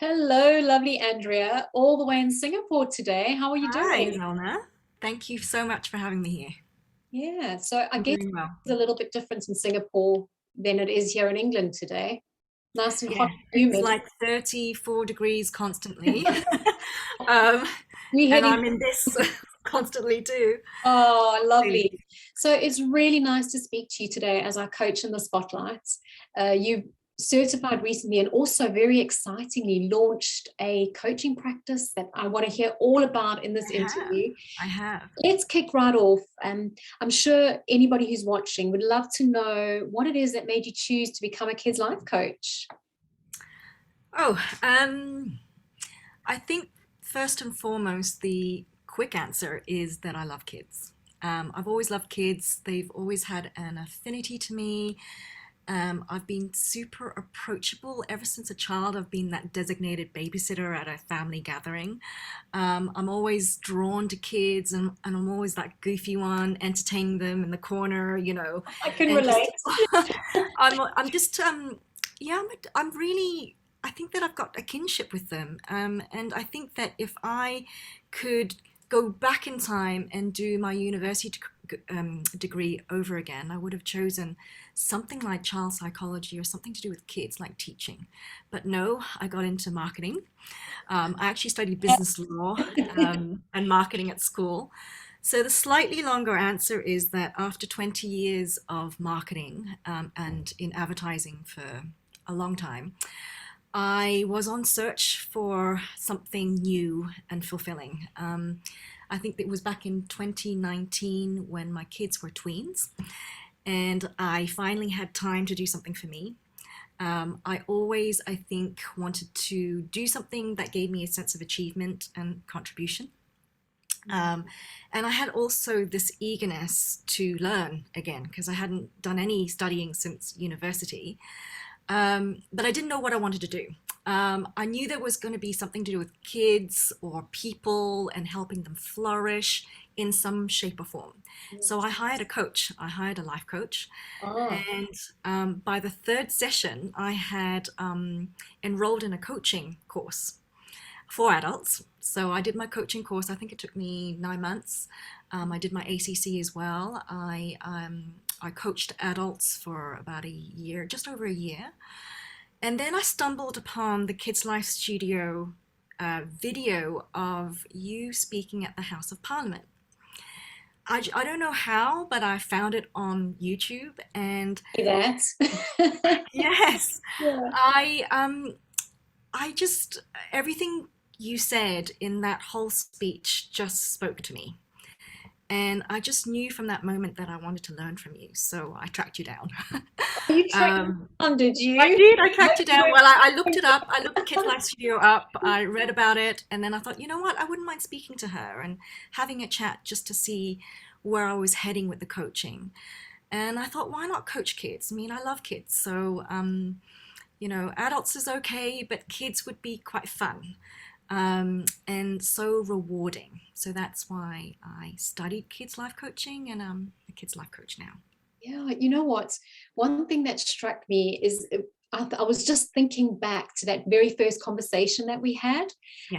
Hello, lovely Andrea, all the way in Singapore today. How are you Hi, doing? Zelna. Thank you so much for having me here. Yeah, so I I'm guess doing well. it's a little bit different in Singapore than it is here in England today. Nice and hot Yeah, and it's humid. like 34 degrees constantly. Um, We're and heading. I'm in this constantly too. Oh, lovely. Crazy. So it's really nice to speak to you today as our coach in the spotlights. You've certified recently and also very excitingly launched a coaching practice that I want to hear all about in this I have. interview. I have. Let's kick right off. I'm sure anybody who's watching would love to know what it is that made you choose to become a kids' life coach. Oh, I think first and foremost, the quick answer is that I love kids. I've always loved kids. They've always had an affinity to me. I've been super approachable ever since a child. I've been that designated babysitter at a family gathering. I'm always drawn to kids, and I'm always that goofy one, entertaining them in the corner, I can and relate. just I'm just yeah, I'm really I think that I've got a kinship with them, and I think that if I could go back in time and do my university degree over again, I would have chosen something like child psychology or something to do with kids, like teaching. But no, I got into marketing. I actually studied business law and marketing at school. So the slightly longer answer is that after 20 years of marketing and in advertising for a long time, I was on search for something new and fulfilling. I think it was back in 2019 when my kids were tweens, and I finally had time to do something for me. I always, I think, wanted to do something that gave me a sense of achievement and contribution. Um, and I had also this eagerness to learn again because I hadn't done any studying since university. But I didn't know what I wanted to do. I knew there was going to be something to do with kids or people and helping them flourish in some shape or form. So I hired a coach. I hired a life coach. Ah, And by the third session, I had enrolled in a coaching course for adults. So I did my coaching course. I think it took me 9 months. I did my ACC as well. I coached adults for about a year, just over a year. And then I stumbled upon the Kids Life Studio video of you speaking at the House of Parliament. I don't know how, but I found it on YouTube, and that. yes, Yeah. I I just everything you said in that whole speech just spoke to me. And I just knew from that moment that I wanted to learn from you. So I tracked you down. Oh, you tracked um, on, did I you? did. I tracked Hope you you down. Well, I looked it up. I looked the Kids weren't- Life Studio up. I read about it. And then I thought, you know what? I wouldn't mind speaking to her and having a chat just to see where I was heading with the coaching. And I thought, why not coach kids? I mean, I love kids. So, adults is okay, but kids would be quite fun and so rewarding. So that's why I studied kids life coaching, and I'm a kids life coach now. Yeah, you know what? One thing that struck me is I was just thinking back to that very first conversation that we had.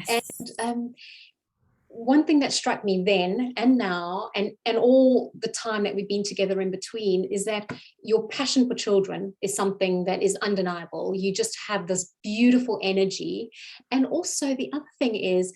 And Yes. one thing that struck me then and now and all the time that we've been together in between is that your passion for children is something that is undeniable. You just have this beautiful energy. And also the other thing is,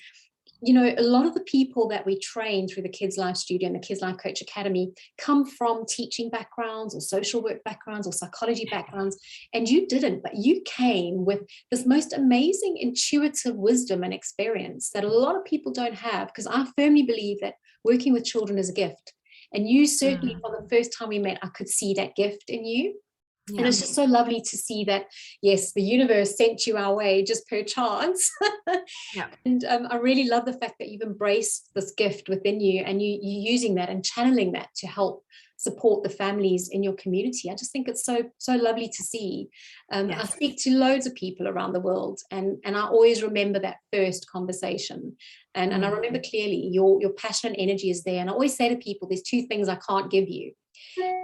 a lot of the people that we train through the Kids Life Studio and the Kids Life Coach Academy come from teaching backgrounds or social work backgrounds or psychology backgrounds. And you didn't, but you came with this most amazing intuitive wisdom and experience that a lot of people don't have, because I firmly believe that working with children is a gift. And you certainly, Mm, from the first time we met, I could see that gift in you. And yeah. it's just so lovely to see that, yes, the universe sent you our way just per chance. Yeah. And I really love the fact that you've embraced this gift within you and you using that and channeling that to help support the families in your community. I just think it's so lovely to see. I Yes. speak to loads of people around the world, and I always remember that first conversation. And I Mm, remember clearly your passion and energy is there. And I always say to people, there's two things I can't give you.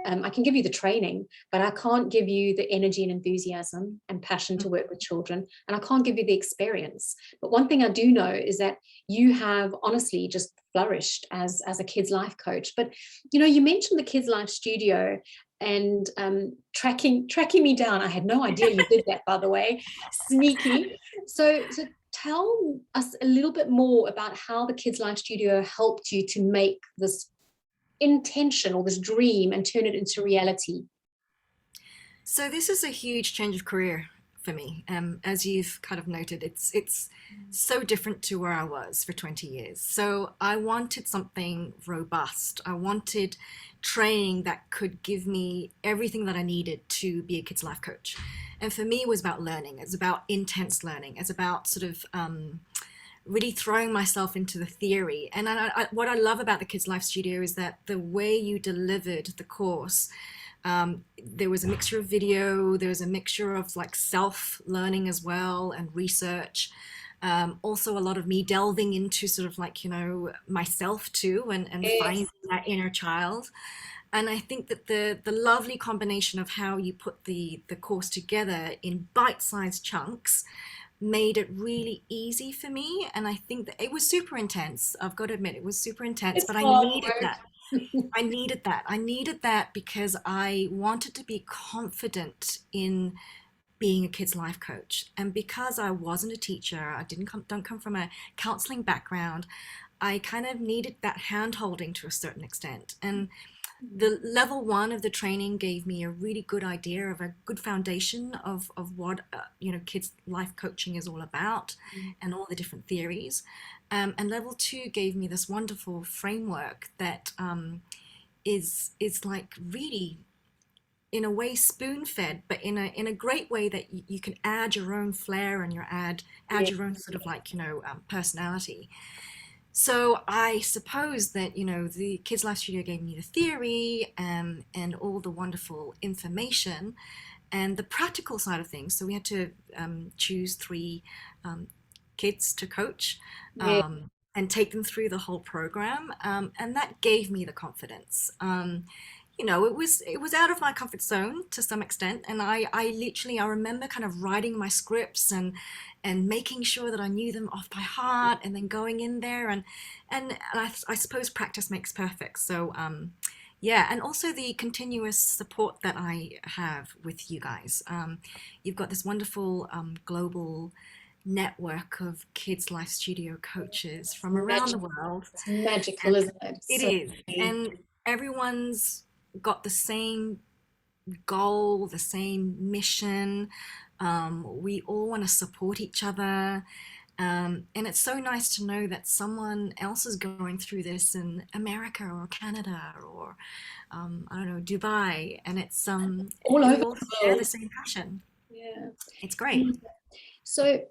I can give you the training, but I can't give you the energy and enthusiasm and passion to work with children, and I can't give you the experience. But one thing I do know is that you have honestly just flourished as a kids life coach. But you mentioned the Kids Life Studio and tracking me down. I had no idea you did that, by the way. Sneaky. So tell us a little bit more about how the Kids Life Studio helped you to make this intention or this dream and turn it into reality. So this is a huge change of career for me. As you've kind of noted, it's so different to where I was for 20 years. So I wanted something robust. I wanted training that could give me everything that I needed to be a kids life coach. And for me, it was about learning. It's about intense learning. It's about sort of really throwing myself into the theory. And what I love about the Kids Life Studio is that the way you delivered the course, there was a mixture of video, there was a mixture of like self-learning as well and research. Also a lot of me delving into sort of like, myself too, and Yes. finding that inner child. And I think that the lovely combination of how you put the course together in bite-sized chunks made it really easy for me. And I think that it was super intense. I've got to admit, it was super intense, It's but I hard needed work. that. I needed that. I needed that because I wanted to be confident in being a kids life coach. And because I wasn't a teacher, don't come from a counseling background, I kind of needed that hand holding to a certain extent. And the level one of the training gave me a really good idea of a good foundation of what kids life coaching is all about, and all the different theories. And level two gave me this wonderful framework that is like really in a way spoon fed, but in a great way that you can add your own flair and add Yeah. your own sort of like personality. So I suppose that, the Kids Life Studio gave me the theory, and all the wonderful information and the practical side of things. So we had to choose three kids to coach, Yeah. and take them through the whole program. And that gave me the confidence. It was out of my comfort zone to some extent, and I remember kind of writing my scripts and making sure that I knew them off by heart, and then going in there and I suppose practice makes perfect. So yeah, and also the continuous support that I have with you guys. You've got this wonderful global network of Kids Life Studio coaches from around the world. It's magical, And isn't it? it So is. And everyone's got the same goal, the same mission. We all want to support each other. And it's so nice to know that someone else is going through this in America or Canada or, I don't know, Dubai. And it's, all we over all the share the world. same passion. Yeah. It's great. So,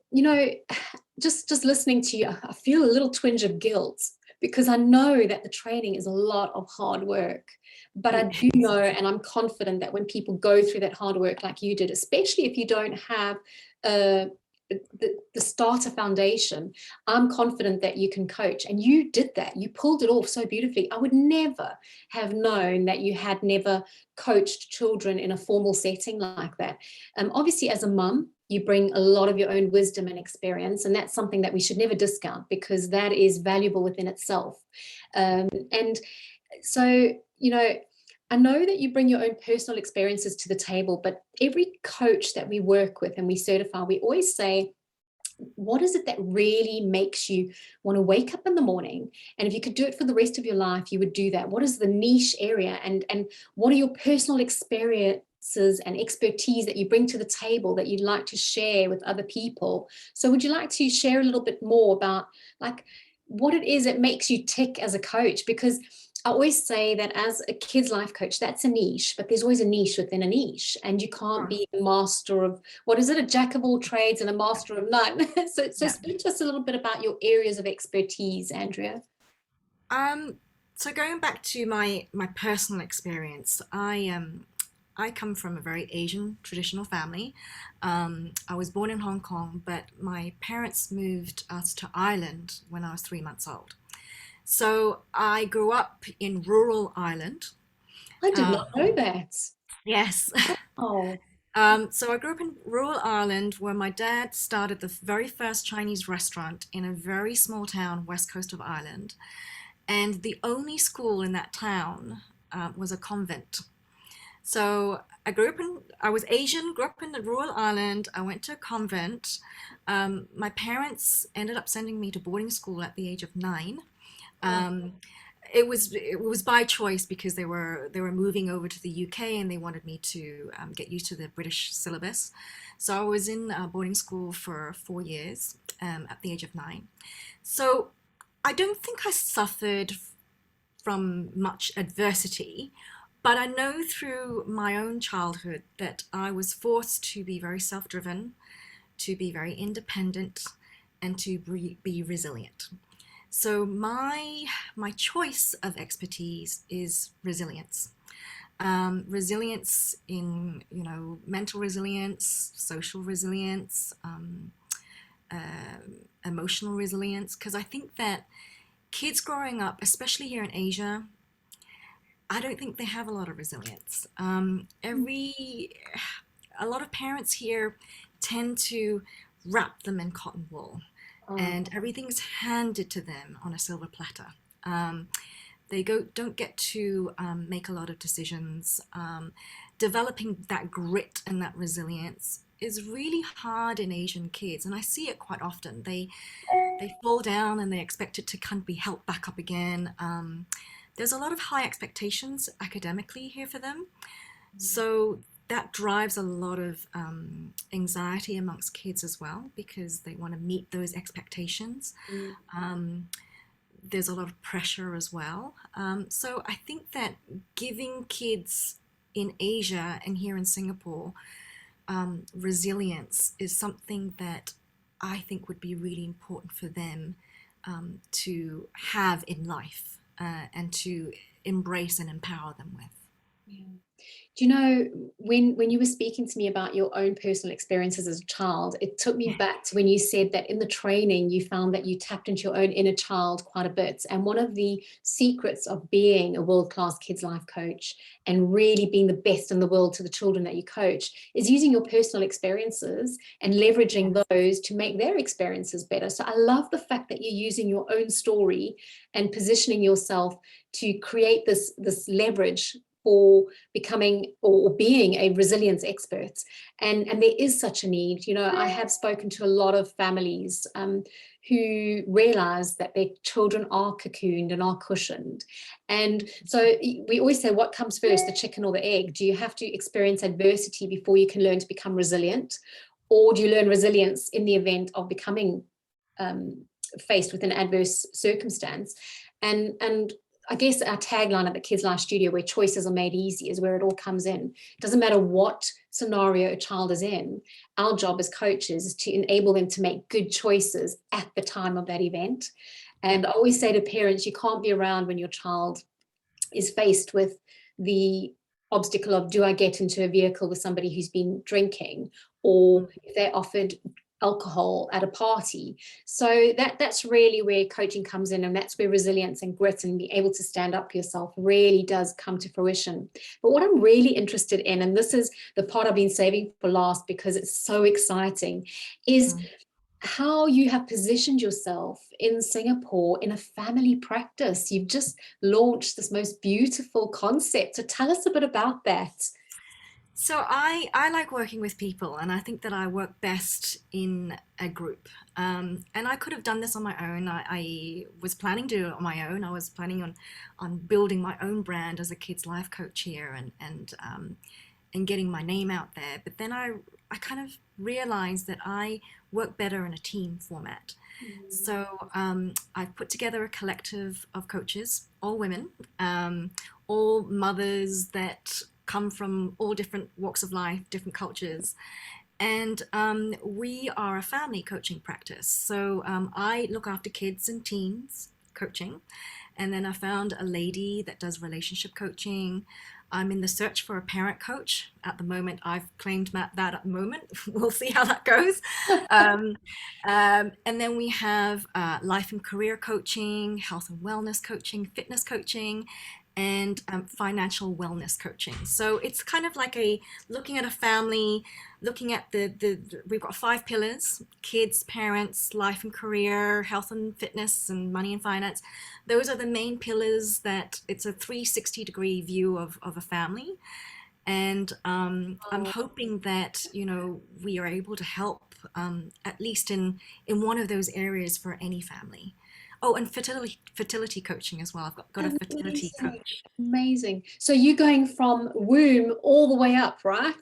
just listening to you, I feel a little twinge of guilt because I know that the training is a lot of hard work. But I do know, and I'm confident that when people go through that hard work like you did, especially if you don't have uh, the starter foundation, I'm confident that you can coach. And you did that. You pulled it off so beautifully. I would never have known that you had never coached children in a formal setting like that. Obviously, as a mum, you bring a lot of your own wisdom and experience, and that's something that we should never discount because that is valuable within itself. And so, I know that you bring your own personal experiences to the table, but every coach that we work with and we certify, we always say, what is it that really makes you want to wake up in the morning? And if you could do it for the rest of your life, you would do that. What is the niche area? And what are your personal experiences and expertise that you bring to the table that you'd like to share with other people? So would you like to share a little bit more about like what it is that makes you tick as a coach? Because I always say that as a kids life coach, that's a niche, but there's always a niche within a niche, and you can't be a master of, what is it, a jack of all trades and a master of none. So Yeah. speak to us a little bit about your areas of expertise, Andrea. So going back to my personal experience, I come from a very Asian traditional family. I was born in Hong Kong, but my parents moved us to Ireland when I was 3 months old. So I grew up in rural Ireland, I did Um, not know that. yes. Oh, So I grew up in rural Ireland where my dad started the very first Chinese restaurant in a very small town, west coast of Ireland. And the only school in that town was a convent. So I was Asian, grew up in the rural Ireland. I went to a convent. My parents ended up sending me to boarding school at the age of 9. oh, Um, it was by choice because they were moving over to the UK and they wanted me to get used to the British syllabus. So I was in boarding school for 4 years at the age of 9. So I don't think I suffered from much adversity, but I know through my own childhood that I was forced to be very self-driven, to be very independent, and to be resilient. So my choice of expertise is resilience. Resilience in mental resilience, social resilience, emotional resilience. Because I think that kids growing up, especially here in Asia, I don't think they have a lot of resilience. A lot of parents here tend to wrap them in cotton wool, oh, and everything's handed to them on a silver platter. Um, don't get to make a lot of decisions. Developing that grit and that resilience is really hard in Asian kids, and I see it quite often. They fall down and they expect it to kind of be helped back up again. There's a lot of high expectations academically here for them, so that drives a lot of anxiety amongst kids as well because they want to meet those expectations. mm, Um, there's a lot of pressure as well. So I think that giving kids in Asia and here in Singapore resilience is something that I think would be really important for them to have in life and to embrace and empower them with. yeah. Do you know, when you were speaking to me about your own personal experiences as a child, it took me Yeah. back to when you said that in the training you found that you tapped into your own inner child quite a bit. And one of the secrets of being a world-class kids life coach and really being the best in the world to the children that you coach is using your personal experiences and leveraging those to make their experiences better. So I love the fact that you're using your own story and positioning yourself to create this leverage for becoming or being a resilience expert. And there is such a need. You know, I have spoken to a lot of families who realize that their children are cocooned and are cushioned. And so we always say, what comes first, the chicken or the egg? Do you have to experience adversity before you can learn to become resilient? Or do you learn resilience in the event of becoming um, faced with an adverse circumstance? And I guess our tagline at the Kids Life Studio, where choices are made easy, is where it all comes in. It doesn't matter what scenario a child is in. Our job as coaches is to enable them to make good choices at the time of that event. Yeah. And I always say to parents, you can't be around when your child is faced with the obstacle of, do I get into a vehicle with somebody who's been drinking, or if they're offered alcohol at a party. So that's really where coaching comes in, and that's where resilience and grit and being able to stand up for yourself really does come to fruition. But what I'm really interested in, and this is the part I've been saving for last because it's so exciting, is Mm. how you have positioned yourself in Singapore in a family practice. You've just launched this most beautiful concept. So tell us a bit about that. So I like working with people, and I think that I work best in a group. And I could have done this on my own. I was planning to do it on my own. I was planning on building my own brand as a kids life coach here and getting my name out there. But then I kind of realized that I work better in a team format. So I've put together a collective of coaches, all women, all mothers that come from all different walks of life, different cultures. And we are a family coaching practice. So I look after kids and teens coaching. And then I found a lady that does relationship coaching. I'm in the search for a parent coach. At the moment, I've claimed that at the moment. We'll see how that goes. Um, and then we have life and career coaching, health and wellness coaching, fitness coaching. and financial wellness coaching. So it's kind of like a looking at a family, looking at we've got 5 pillars: kids, parents, life and career, health and fitness, and money and finance. Those are the main pillars. That it's a 360-degree view of a family. And I'm hoping that, we are able to help, at least in one of those areas for any family. Oh, and fertility coaching as well. I've got a fertility Amazing. coach. Amazing. So you're going from womb all the way up, right?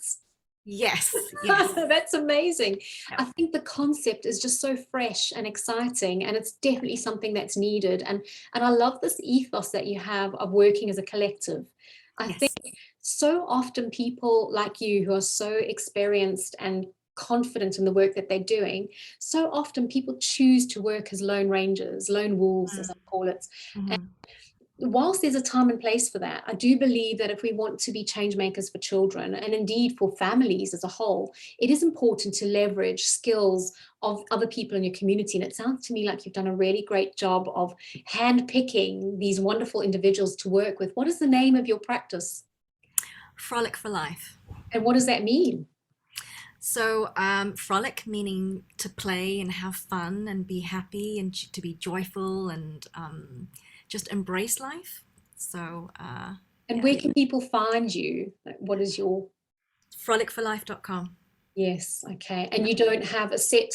Yes, yes. That's amazing. Yeah. I think the concept is just so fresh and exciting, and it's definitely something that's needed. And I love this ethos that you have of working as a collective. I think Yes. so often people like you who are so experienced and confident in the work that they're doing, so often people choose to work as lone rangers, lone wolves, as I call it. Mm-hmm. Whilst there's a time and place for that, I do believe that if we want to be change makers for children and indeed for families as a whole, it is important to leverage skills of other people in your community. And it sounds to me like you've done a really great job of handpicking these wonderful individuals to work with. What is the name of your practice? Frolic for life. And what does that mean? So, frolic meaning to play and have fun and be happy and to be joyful and just embrace life. So, And yeah, where can people find you? Like, what is your... frolicforlife.com. Yes, okay. And you don't have a set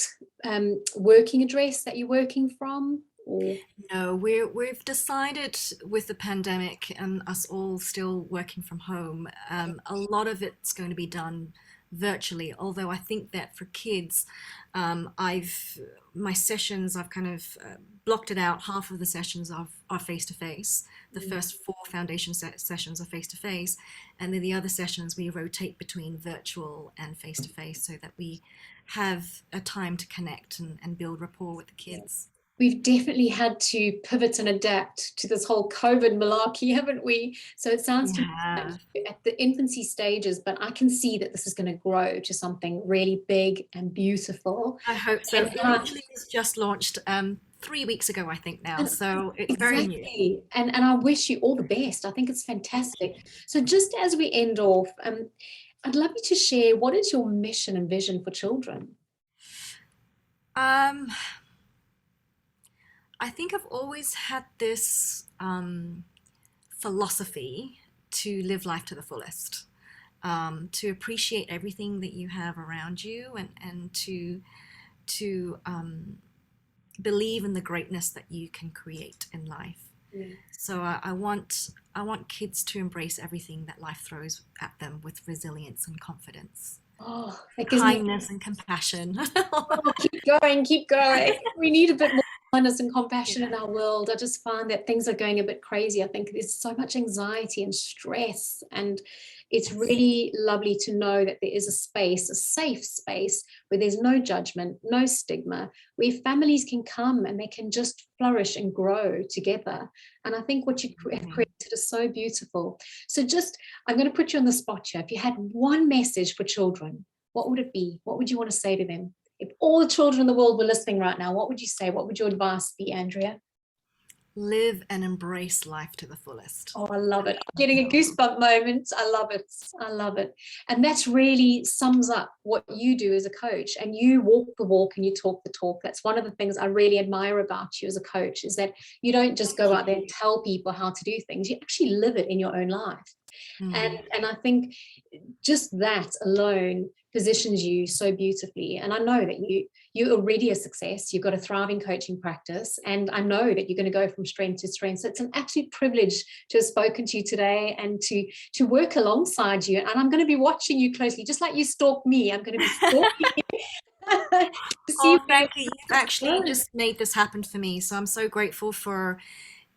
working address that you're working from? Or... No, we've decided with the pandemic and us all still working from home, a lot of it's going to be done virtually. Although I think that for kids, I've my sessions I've kind of blocked it out. Half of the sessions are face to face. The first 4 foundation sessions are face to face, and then the other sessions we rotate between virtual and face to face so that we have a time to connect and build rapport with the kids. We've definitely had to pivot and adapt to this whole COVID malarkey, haven't we? So it sounds to me like Yeah. you're at the infancy stages, but I can see that this is going to grow to something really big and beautiful. I hope so. And, It literally was just launched 3 weeks ago, I think now. and So it's very new. exactly. And I wish you all the best. I think it's fantastic. So just as we end off, I'd love you to share, what is your mission and vision for children? Um, I think I've always had this philosophy to live life to the fullest, to appreciate everything that you have around you, and to believe in the greatness that you can create in life. Yeah. So I want kids to embrace everything that life throws at them with resilience and confidence, Oh, that gives me... kindness and compassion. Oh, keep going, keep going. We need a bit more kindness and compassion in Yeah. our world. I just find that things are going a bit crazy. I think there's so much anxiety and stress, and it's Yes. really lovely to know that there is a space, a safe space, where there's no judgment, no stigma, where families can come and they can just flourish and grow together. And I think what you have Amazing. created is so beautiful. So just, I'm going to put you on the spot here. If you had one message for children, what would it be? What would you want to say to them? If all the children in the world were listening right now, what would you say? What would your advice be, Andrea? Live and embrace life to the fullest. Oh, I love it. I'm getting a goosebump moment. I love it. I love it. And that's really sums up what you do as a coach. And you walk the walk and you talk the talk. That's one of the things I really admire about you as a coach, is that you don't just go out there and tell people how to do things. You actually live it in your own life. Mm. And I think just that alone positions you so beautifully. And I know that you're already a success. You've got a thriving coaching practice, and I know that you're going to go from strength to strength. So it's an absolute privilege to have spoken to you today and to work alongside you. And I'm going to be watching you closely, just like you stalk me. I'm going to be stalking you to see Oh, where thank you. You've actually you're... just made this happen for me. So I'm so grateful for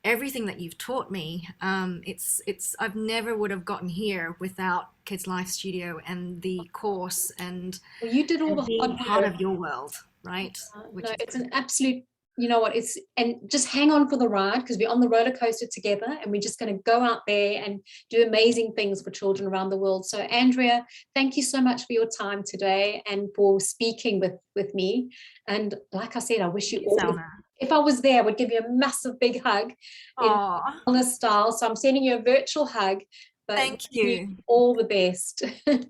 everything that you've taught me. It's I've never would have gotten here without Kids Life Studio and the course Well, you did all and the being hard part work. of your world, right? Which No, is it's an absolute, you know what, it's, and just hang on for the ride, because we're on the roller coaster together, and we're just going to go out there and do amazing things for children around the world. So Andrea, thank you so much for your time today and for speaking with me. And like I said, I wish you all the... Zelna. If I was there, I would give you a massive big hug in Oh, wellness style. So I'm sending you a virtual hug, but thank you you. all the best. Thank